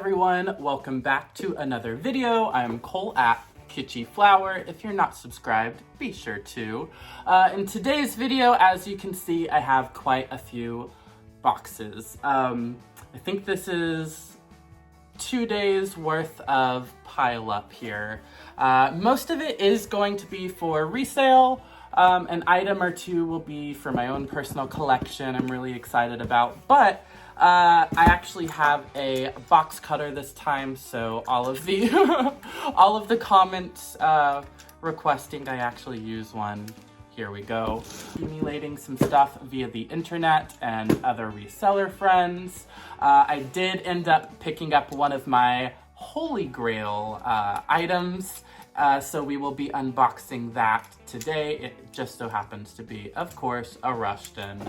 everyone, welcome back to another video. I'm Cole at Kitschy Flower. If you're not subscribed, be sure to. In today's video, as you can see, I have quite a few boxes. I think this is 2 days worth of pile up here. Most of it is going to be for resale. An item or two will be for my own personal collection I'm really excited about, but I actually have a box cutter this time, so all of the all of the comments requesting I actually use one. Here we go. Accumulating some stuff via the internet and other reseller friends. I did end up picking up one of my Holy Grail items, so we will be unboxing that today. It just so happens to be, of course, a Rushton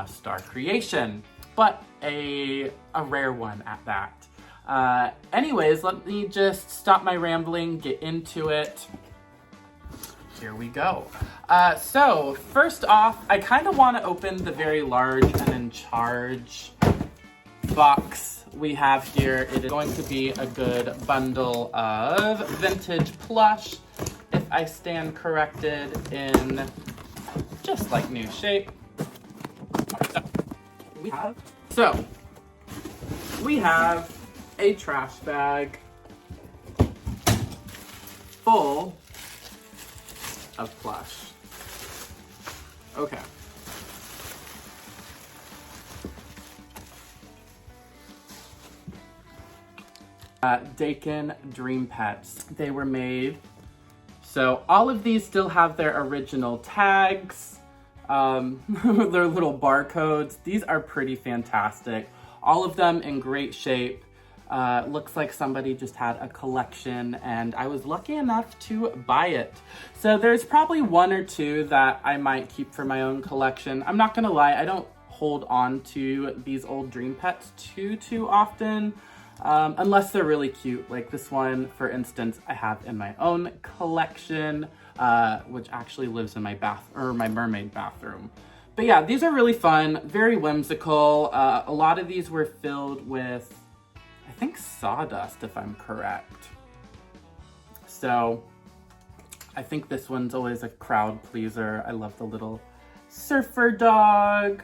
Star Creation, but a rare one at that. Anyways, let me just stop my rambling, get into it. Here we go. So first off, I kind of want to open the very large and in charge box we have here. It is going to be a good bundle of vintage plush, if I stand corrected, in just like new shape. We have a trash bag full of plush. Okay. Dakin Dream Pets. They were made. So all of these still have their original tags. Their little barcodes. These are pretty fantastic. All of them in great shape. Looks like somebody just had a collection and I was lucky enough to buy it. So there's probably one or two that I might keep for my own collection. I'm not gonna lie, I don't hold on to these old dream pets too often, unless they're really cute. Like this one, for instance, I have in my own collection, which actually lives in my my mermaid bathroom. But yeah, these are really fun, very whimsical. A lot of these were filled with, I think, sawdust, if I'm correct. So I think this one's always a crowd pleaser. I love the little surfer dog.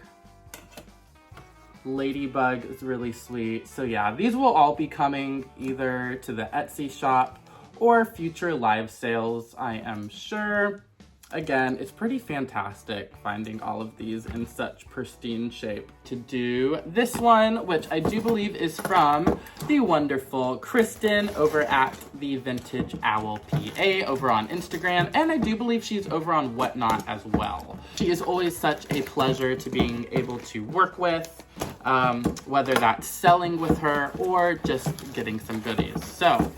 Ladybug is really sweet. So yeah, these will all be coming either to the Etsy shop or future live sales, I am sure. Again, it's pretty fantastic finding all of these in such pristine shape. To do this one, which I do believe is from the wonderful Kristen over at the Vintage Owl PA over on Instagram, and I do believe she's over on Whatnot as well. She is always such a pleasure to being able to work with, whether that's selling with her or just getting some goodies. So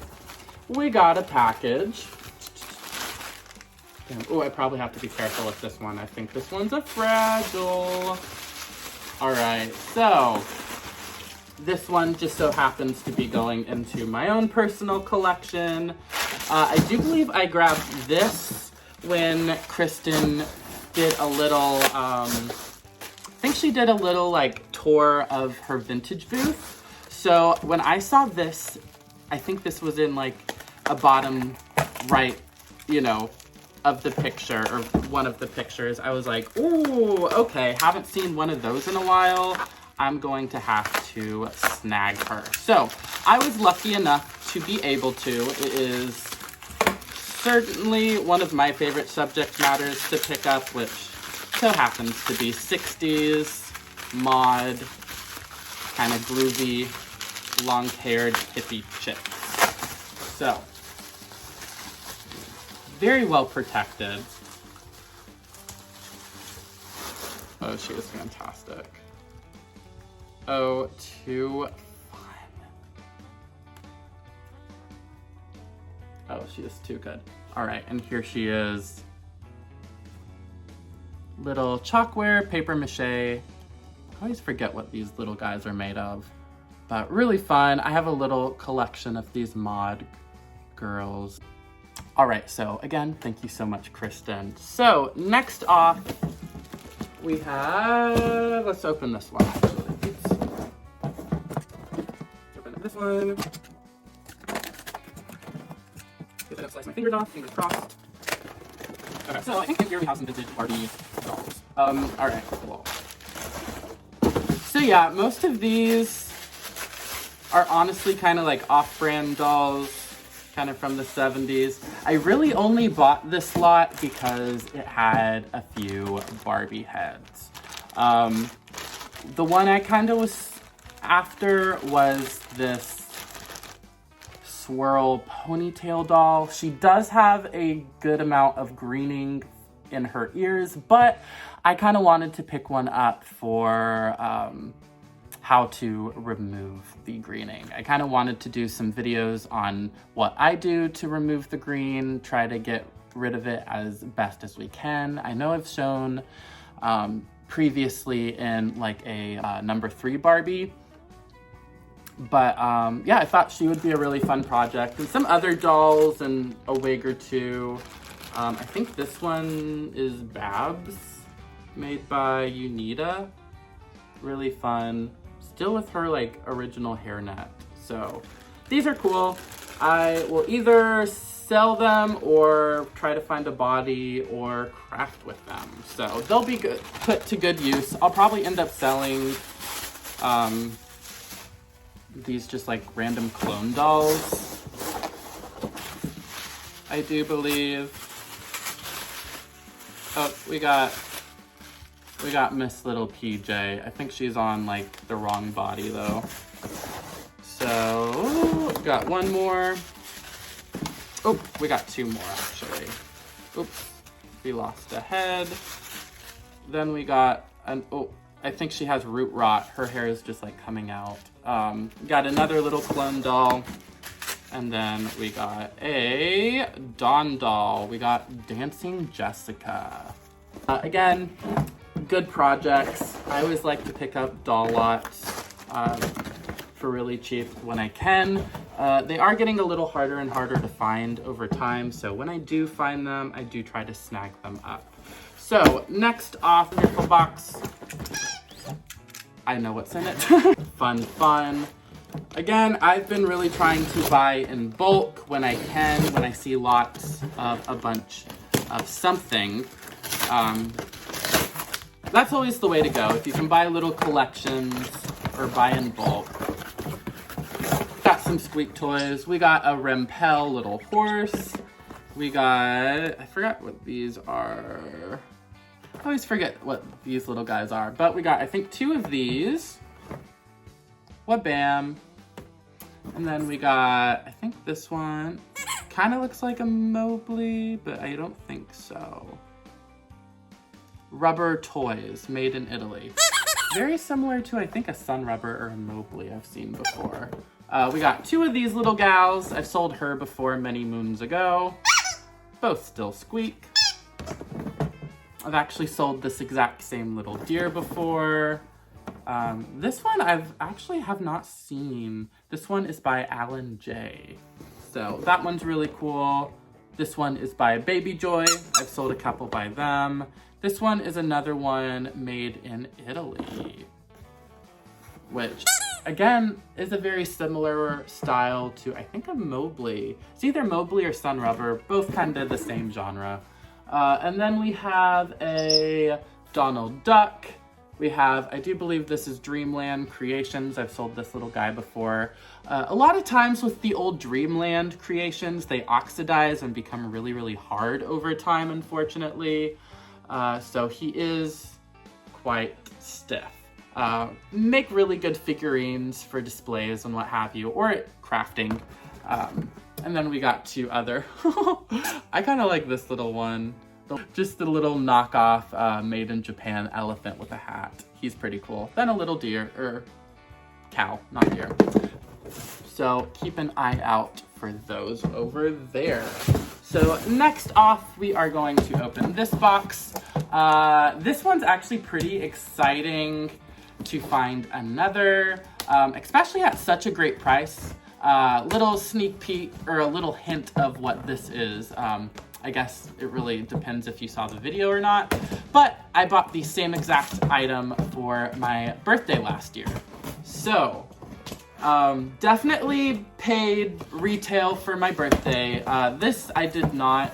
we got a package. Oh, I probably have to be careful with this one. I think this one's a fragile. All right, so this one just so happens to be going into my own personal collection. I do believe I grabbed this when Kristen did a little, I think she did a little like tour of her vintage booth. So when I saw this, I think this was in like a bottom right, you know, of the picture, or one of the pictures. I was like, ooh, okay, haven't seen one of those in a while. I'm going to have to snag her. So I was lucky enough to be able to. It is certainly one of my favorite subject matters to pick up, which so happens to be 60s mod, kind of groovy, long-haired hippie chicks. So very well protected. Oh, she is fantastic. Oh, too fun. Oh, she is too good. All right, and here she is. Little chalkware, paper mache. I always forget what these little guys are made of, but really fun. I have a little collection of these mod girls. All right, so again, thank you so much, Kristen. So next off, we have, let's open this one actually. Oops. Open this one. If I don't slice my fingers off, fingers crossed. Okay, so I think here we have some vintage Barbie dolls. Alright, cool. So yeah, most of these are honestly kind of like off-brand dolls, kind of from the 70s. I really only bought this lot because it had a few Barbie heads. The one I kind of was after was this swirl ponytail doll. She does have a good amount of greening in her ears, but I kind of wanted to pick one up for how to remove the greening. I kind of wanted to do some videos on what I do to remove the green, try to get rid of it as best as we can. I know I've shown previously in like a number 3 Barbie, but yeah, I thought she would be a really fun project. And some other dolls and a wig or two. I think this one is Babs, made by Unita. Really fun. Still with her like original hairnet. So these are cool. I will either sell them or try to find a body or craft with them. So they'll be good, put to good use. I'll probably end up selling these just like random clone dolls, I do believe. Oh, we got Miss Little PJ. I think she's on like the wrong body though. So, got one more. Oh, we got 2 more actually. Oops, we lost a head. Then we got an, oh, I think she has root rot. Her hair is just like coming out. Got another little clone doll. And then we got a Dawn doll. We got Dancing Jessica. Again, good projects. I always like to pick up doll lots for really cheap when I can. They are getting a little harder and harder to find over time, so when I do find them, I do try to snag them up. So, next off the nickel box, I know what's in it. Fun. Again, I've been really trying to buy in bulk when I can, when I see lots of a bunch of something. That's always the way to go. If you can buy little collections or buy in bulk. Got some squeak toys. We got a Rempel little horse. We got, I forgot what these are. I always forget what these little guys are. But we got, I think, 2 of these. Wabam. And then we got, I think this one kind of looks like a Mobley, but I don't think so. Rubber toys made in Italy. Very similar to, I think, a Sun Rubber or a Mobley I've seen before. We got 2 of these little gals. I've sold her before many moons ago. Both still squeak. I've actually sold this exact same little deer before. This one I've actually have not seen. This one is by Alan J. So that one's really cool. This one is by Baby Joy. I've sold a couple by them. This one is another one made in Italy, which again is a very similar style to, I think, a Mobley. It's either Mobley or Sun Rubber, both kind of the same genre. And then we have a Donald Duck. We have, I do believe this is Dreamland Creations. I've sold this little guy before. A lot of times with the old Dreamland creations, they oxidize and become really, really hard over time, unfortunately. So he is quite stiff. Make really good figurines for displays and what have you, or crafting. And then we got 2 other. I kind of like this little one. Just the little knockoff made in Japan elephant with a hat. He's pretty cool. Then a little deer, or cow, not deer. So keep an eye out for those over there. So next off, we are going to open this box. This one's actually pretty exciting to find another, especially at such a great price. Little sneak peek or a little hint of what this is. I guess it really depends if you saw the video or not, but I bought the same exact item for my birthday last year. So Definitely paid retail for my birthday. This I did not.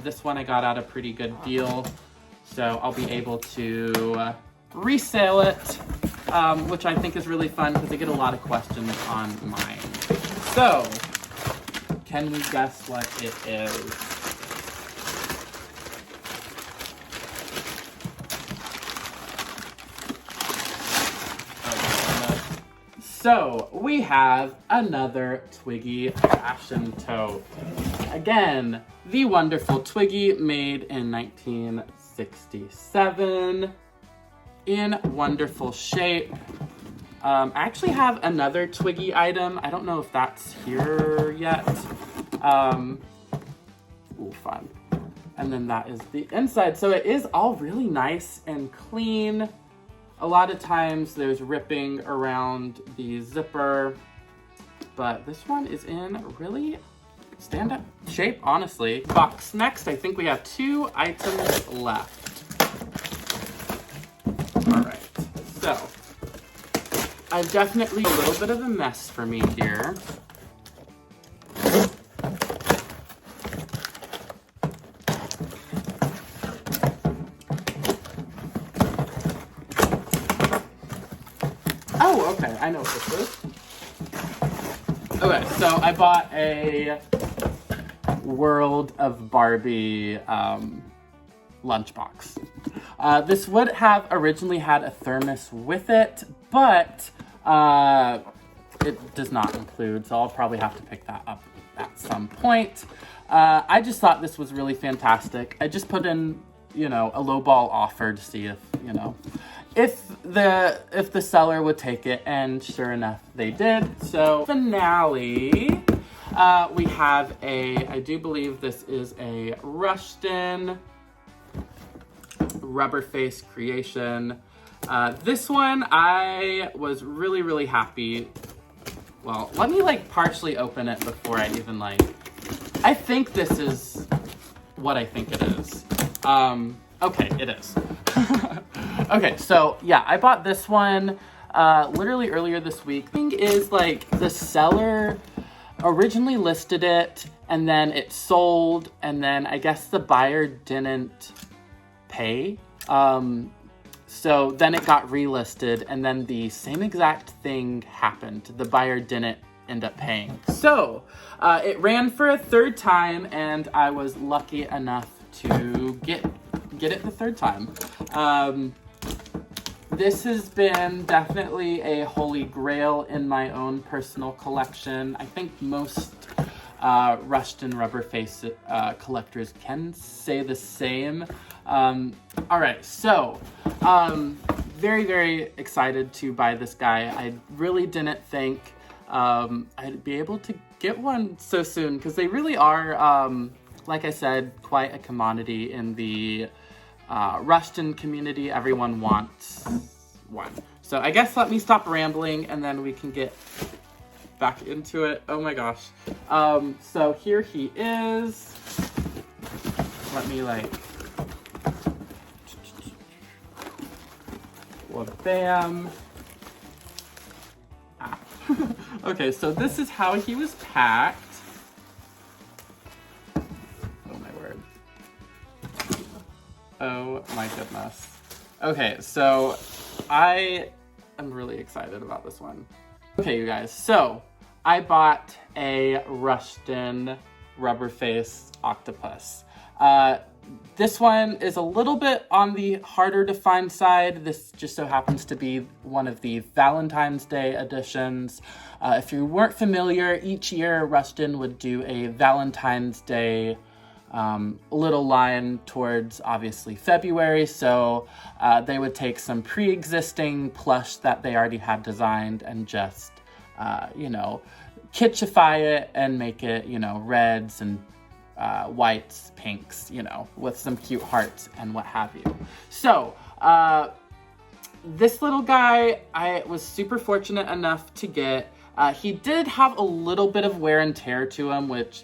This one I got at a pretty good deal, so I'll be able to resell it, which I think is really fun because I get a lot of questions on mine. So, can we guess what it is? So, we have another Twiggy fashion tote. Again, the wonderful Twiggy, made in 1967, in wonderful shape. I actually have another Twiggy item. I don't know if that's here yet. Ooh, fun. And then that is the inside. So it is all really nice and clean. A lot of times there's ripping around the zipper, but this one is in really stand-up shape, honestly. Box next, I think we have 2 items left. All right, so I've definitely a little bit of a mess for me here. Oh, okay, I know what this is. Okay, so I bought a World of Barbie lunchbox. This would have originally had a thermos with it, but it does not include, so I'll probably have to pick that up at some point. I just thought this was really fantastic. I just put in, you know, a lowball offer to see if, you know, if the seller would take it, and sure enough, they did. So finale, we have I do believe this is a Rushton rubber face creation. This one, I was really, really happy. Well, let me like partially open it before I even like, I think this is what I think it is. Okay, it is. Okay, so yeah, I bought this one literally earlier this week. Thing is, like, the seller originally listed it, and then it sold, and then I guess the buyer didn't pay. So then it got relisted, and then the same exact thing happened. The buyer didn't end up paying. So it ran for a 3rd time, and I was lucky enough to get it the 3rd time. This has been definitely a holy grail in my own personal collection. I think most Rushton rubber face collectors can say the same. All right, so very, very excited to buy this guy. I really didn't think I'd be able to get one so soon, because they really are, like I said, quite a commodity in the Rushton community. Everyone wants one. So I guess let me stop rambling and then we can get back into it. Oh my gosh. So here he is. Let me like, well, bam. Ah. Okay, so this is how he was packed. Oh my goodness. Okay, so I am really excited about this one. Okay, you guys, so I bought a Rushton rubber face octopus. This one is a little bit on the harder to find side. This just so happens to be one of the Valentine's Day editions. If you weren't familiar, each year Rushton would do a Valentine's Day little line towards obviously February, so they would take some pre-existing plush that they already had designed and just you know, kitschify it and make it, you know, reds and whites, pinks, you know, with some cute hearts and what have you. So this little guy, I was super fortunate enough to get. He did have a little bit of wear and tear to him, which,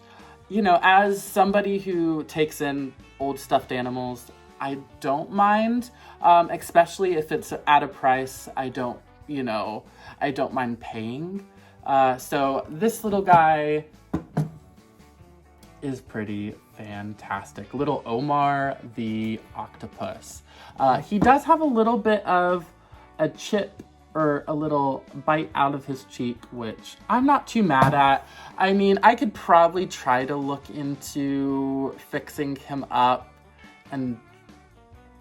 you know, as somebody who takes in old stuffed animals, I don't mind, especially if it's at a price I don't mind paying. So this little guy is pretty fantastic. Little Omar the octopus. He does have a little bit of a chip or a little bite out of his cheek, which I'm not too mad at. I mean, I could probably try to look into fixing him up and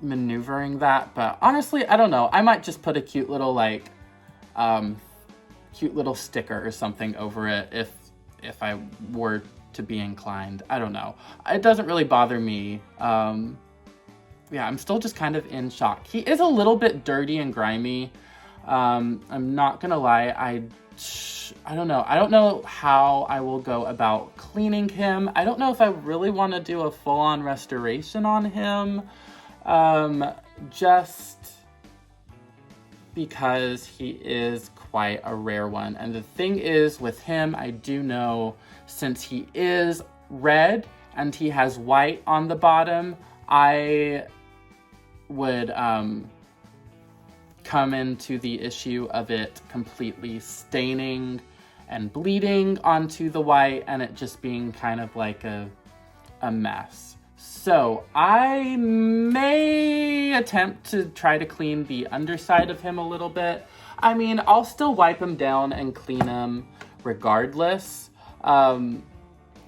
maneuvering that, but honestly, I don't know. I might just put a cute little sticker or something over it if I were to be inclined. I don't know. It doesn't really bother me. Yeah, I'm still just kind of in shock. He is a little bit dirty and grimy. I'm not gonna lie. I don't know. I don't know how I will go about cleaning him. I don't know if I really want to do a full-on restoration on him. Just because he is quite a rare one. And the thing is with him, I do know since he is red and he has white on the bottom, I would come into the issue of it completely staining and bleeding onto the white and it just being kind of like a mess. So I may attempt to try to clean the underside of him a little bit. I mean, I'll still wipe him down and clean him regardless. You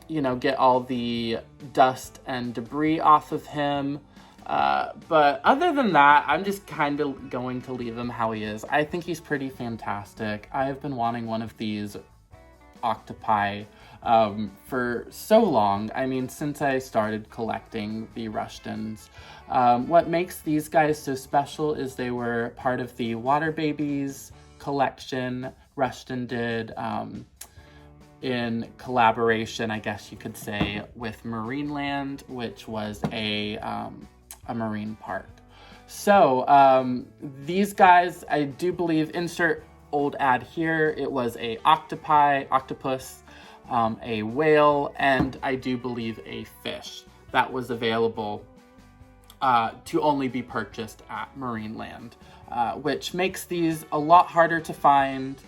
know, get all the dust and debris off of him. But other than that, I'm just kind of going to leave him how he is. I think he's pretty fantastic. I have been wanting one of these octopi for so long. I mean, since I started collecting the Rushtons. What makes these guys so special is they were part of the Water Babies collection Rushton did in collaboration, I guess you could say, with Marineland, which was a marine park. So these guys, I do believe, insert old ad here, it was a octopus, a whale, and I do believe a fish that was available to only be purchased at Marineland, which makes these a lot harder to find.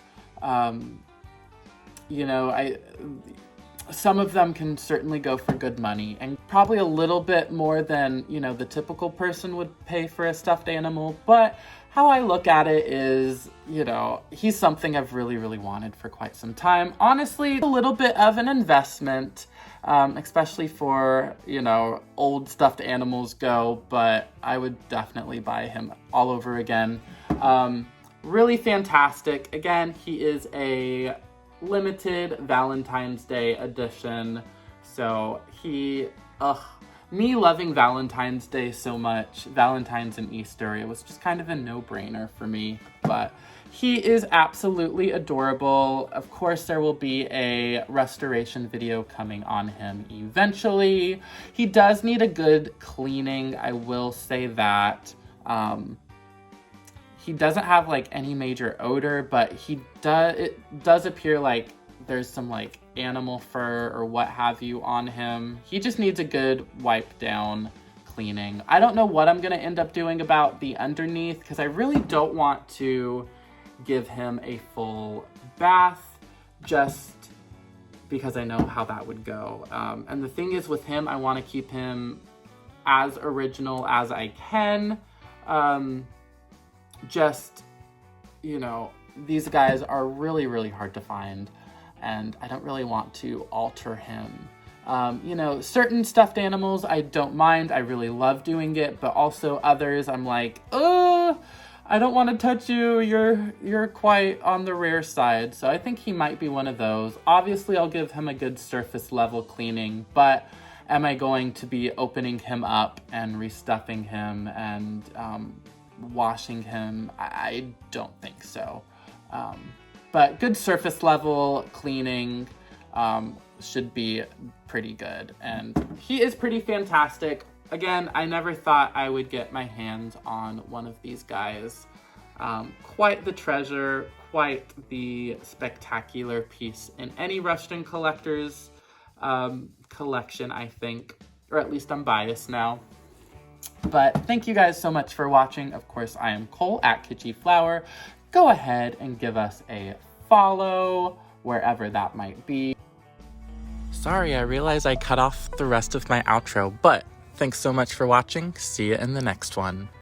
You know, some of them can certainly go for good money and probably a little bit more than, you know, the typical person would pay for a stuffed animal. But how I look at it is, you know, he's something I've really, really wanted for quite some time. Honestly, a little bit of an investment, especially for, you know, old stuffed animals go, but I would definitely buy him all over again. Really fantastic. Again, he is a limited Valentine's Day edition. So me loving Valentine's Day so much, Valentine's and Easter, it was just kind of a no-brainer for me. But he is absolutely adorable. Of course, there will be a restoration video coming on him eventually. He does need a good cleaning, I will say that. He doesn't have like any major odor, but it does appear like there's some like animal fur or what have you on him. He just needs a good wipe down cleaning. I don't know what I'm gonna end up doing about the underneath because I really don't want to give him a full bath just because I know how that would go. And the thing is with him, I want to keep him as original as I can. Just, you know, these guys are really, really hard to find, and I don't really want to alter him. You know, certain stuffed animals I don't mind. I really love doing it, but also others I'm like, oh, I don't want to touch you. You're quite on the rare side. So I think he might be one of those. Obviously, I'll give him a good surface level cleaning, but am I going to be opening him up and restuffing him and washing him? I don't think so. But good surface level cleaning should be pretty good. And he is pretty fantastic. Again, I never thought I would get my hands on one of these guys. Quite the treasure, quite the spectacular piece in any Rushton collector's collection, I think. Or at least I'm biased now. But thank you guys so much for watching. Of course, I am Cole at Kitschy Flower. Go ahead and give us a follow, wherever that might be. Sorry, I realize I cut off the rest of my outro, but thanks so much for watching. See you in the next one.